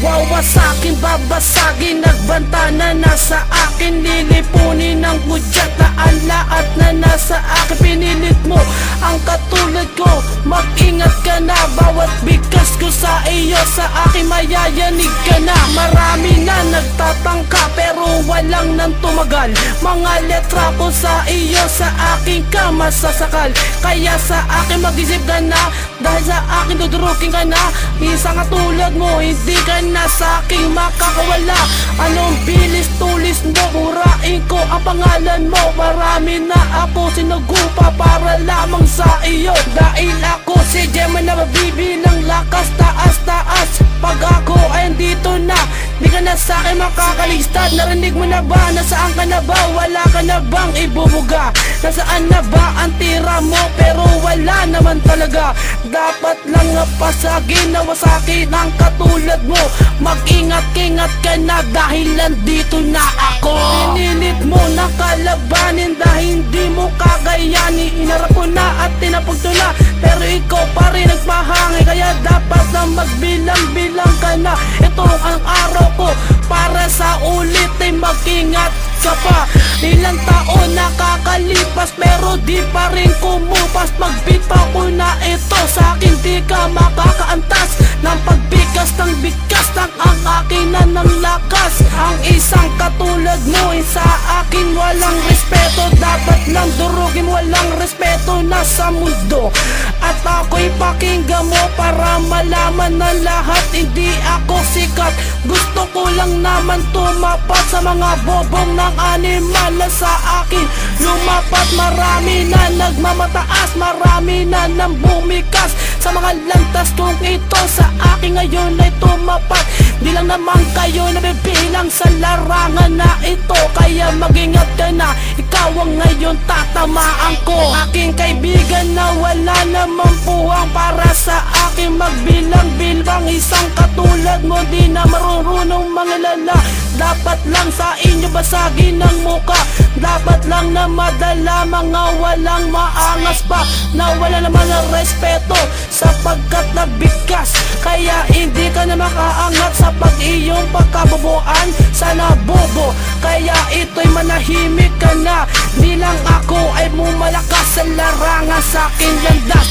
Wawasakin, babasagin, nagbanta na nasa akin. Lilipunin ng gudyat na ang lahat na nasa akin. Pinilit mo ang katulad ko, mag-ingat ka na. Bawat bigkas ko sa iyo, sa akin mayayanig ka na. Marami na nagtatangka pero walang nang tumagal. Mga letra ko sa iyo, sa akin ka masasakal. Kaya sa akin mag-isip ka na, dahil sa akin dudurukin ka na. Isang katulad mo, hindi ka na sa aking makakawala. Anong bilis tulis mo, murain ko ang pangalan mo. Marami na ako sinugupa para lamang sa iyo. Dahil ako si Gemma na mabibilang lakas, taas taas. Pag ako ay andito na, di ka na sa akin makakalistad. Narinig mo na ba, nasaan ka na ba? Wala ka na bang ibubuga? Nasaan na ba ang tira mo? Pero wala naman talaga. Dapat lang pasagin, nawasakin ang katulad mo. Mag-ingat-ingat ka na dahil nandito na ako. Pinilit mo na kalabanin dahil hindi mo kagayanin. Inarap ko na at tinapagto na, pero ikaw pa rin nagpahangi. Kaya dapat na magbilang-bilang ka na. Ito ang araw ko para sa ulit ay mag-ingat ka pa. Ilang taon nakakalipas pero di pa rin kumupas. Magbit pa ko na ito, sa akin di ka makakaantas. Ng pagbigas ng bigas ng ang akin na ng lakas. Ang isang katulad mo sa akin walang respeto. Dapat lang durugin, walang respeto na sa mundo. At ako'y pakinggan mo para malaman na lahat hindi ako sikat. Gusto ko lang naman tumapat sa mga bobong ng animal na sa akin lumapat. Marami na nagmamataas, marami na nang bumikas sa mga lantas kong ito. Sa akin ngayon ay tumapat. Di lang naman kayo nabibilang sa larangan na ito. Kaya mag-ingat ka na, ikaw ang ngayon tatamaan ko. Aking kaibigan na wala namang puwang para sa akin magbilang-bilang. Isang katulad mo di na marunong mangilala. Dapat lang sa inyo basagin ang muka. Dapat lang na madala mga walang maangas pa, na wala naman ng respeto sapagkat nabigas. Kaya hindi ka na makaangat sa pag-iyong pagkabubuan. Sana bobo, kaya ito'y manahimik ka na. Di lang ako ay bumalakas sa larangan sa aking landas.